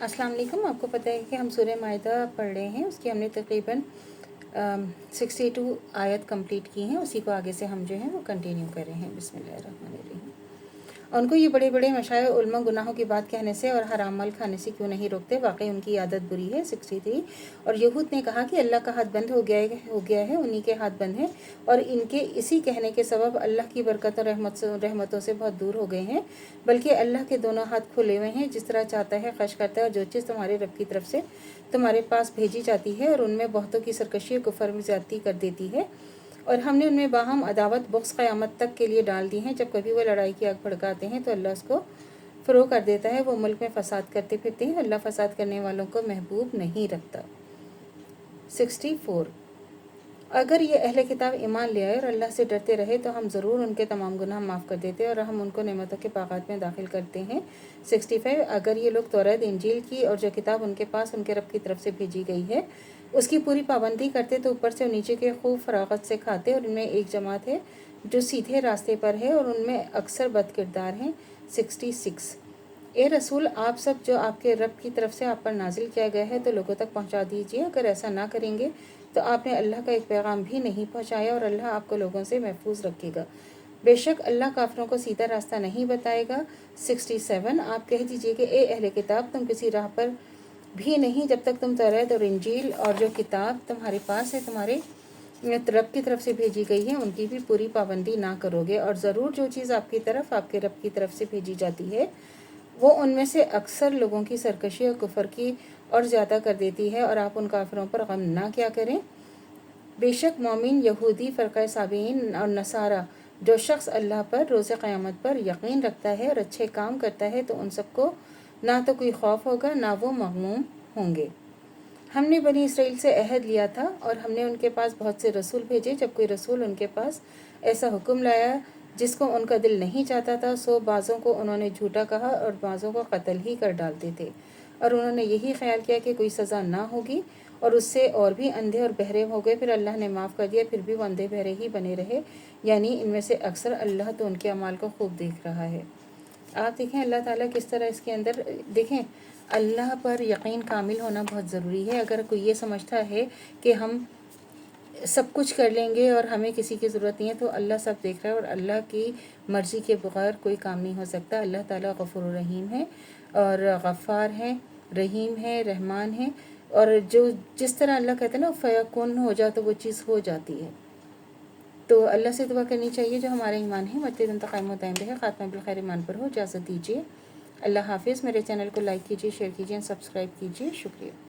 अस्सलाम वालेकुम। आपको पता है कि हम सूरह माइदा पढ़ रहे हैं, उसकी हमने तकरीबन 62 आयत कंप्लीट की हैं। उसी को आगे से हम जो है वो कंटिन्यू कर रहे हैं। बिस्मिल्लाहिर्रहमानिर्रहीम। उनको ये बड़े बड़े मशाए उलमा गुनाहों की बात कहने से और हराम माल खाने से क्यों नहीं रोकते, वाकई उनकी आदत बुरी है। 63। और यहूद ने कहा कि अल्लाह का हाथ बंद हो गया है, उन्हीं के हाथ बंद हैं और इनके इसी कहने के सबब अल्लाह की बरकत और रहमतों से बहुत दूर हो गए हैं। बल्कि अल्लाह के दोनों हाथ खुले हुए हैं, जिस तरह चाहता है खर्च करता है। और जो चीज़ तुम्हारे रब की तरफ से तुम्हारे पास भेजी जाती है और उनमें बहुतों की सरकशी और कुफर में ज़्यादती कर देती है। और हमने उनमें बाहम अदावत बुग़्ज़ क़यामत तक के लिए डाल दी हैं। जब कभी वो लड़ाई की आग भड़काते हैं तो अल्लाह उसको फ़रोग़ कर देता है। वो मुल्क में फ़साद करते फिरते हैं। अल्लाह फ़साद करने वालों को महबूब नहीं रखता। 64। अगर ये अहले किताब ईमान ले आए और अल्लाह से डरते रहे तो हम ज़रूर उनके तमाम गुनाह माफ़ कर देते और हम उनको नेमतों के बाग़ात में दाखिल करते हैं। 65। अगर ये लोग तौरात, इंजील की और जो किताब उनके पास उनके रब की तरफ से भेजी गई है उसकी पूरी पाबंदी करते तो ऊपर से और नीचे के खूब फरागत से खाते। और इनमें एक जमात है जो सीधे रास्ते पर है और उनमें अक्सर बदकिरदार हैं। 66। ए रसूल, आप सब जो आपके रब की तरफ से आप पर नाजिल किया गया है तो लोगों तक पहुंचा दीजिए। अगर ऐसा ना करेंगे तो आपने अल्लाह का एक पैगाम भी नहीं पहुंचाया और अल्लाह आपको लोगों से महफूज रखेगा। बेशक अल्लाह काफिरों को सीधा रास्ता नहीं बताएगा। 67। आप कह दीजिए कि ए अहले किताब, तुम किसी राह पर भी नहीं जब तक तुम तौरात और इंजील और जो किताब तुम्हारे पास है तुम्हारे रब की तरफ से भेजी गई है उनकी भी पूरी पाबंदी ना करोगे। और ज़रूर जो चीज़ आपकी तरफ आपके रब की तरफ से भेजी जाती है वो उनमें से अक्सर लोगों की सरकशी और कुफर की और ज़्यादा कर देती है और आप उन काफिरों पर गम ना क्या करें। बेशक मोमिन, यहूदी, फ़रक़ा साबीन और नसारा जो शख्स अल्लाह पर रोज़े क़यामत पर यकीन रखता है और अच्छे काम करता है तो उन सबको ना तो कोई खौफ होगा ना वो मग़मूम होंगे। हमने बनी इसराइल से अहद लिया था और हमने उनके पास बहुत से रसूल भेजे। जब कोई रसूल उनके पास ऐसा हुक्म लाया जिसको उनका दिल नहीं चाहता था सो बाज़ों को उन्होंने झूठा कहा और बाज़ों को कत्ल ही कर डालते थे। और उन्होंने यही ख्याल किया कि कोई सज़ा ना होगी और उससे और भी अंधे और बहरे हो गए। फिर अल्लाह ने माफ़ कर दिया, फिर भी वो अंधे बहरे ही बने रहे। यानी इनमें से अक्सर अल्लाह तो उनके अमाल को खूब देख रहा है। आप देखें अल्लाह ताला किस तरह इसके अंदर देखें, अल्लाह पर यकीन कामिल होना बहुत ज़रूरी है। अगर कोई ये समझता है कि हम सब कुछ कर लेंगे और हमें किसी की ज़रूरत नहीं है तो अल्लाह सब देख रहा है और अल्लाह की मर्ज़ी के बगैर कोई काम नहीं हो सकता। अल्लाह ताला गफ़ूर रहीम है और गफ़ार है, रहीम है, रहमान है। और जो जिस तरह अल्लाह कहते हैं ना फ़यकुन हो जा तो वो चीज़ हो जाती है। तो अल्लाह से दुआ करनी चाहिए जो हमारा ईमान है मरते दम तक कायम व दायम रहे, ख़ात्मा बिल खैर ईमान पर हो। इजाज़त दीजिए। अल्लाह हाफ़िज़। मेरे चैनल को लाइक कीजिए, शेयर कीजिए, सब्सक्राइब कीजिए। शुक्रिया।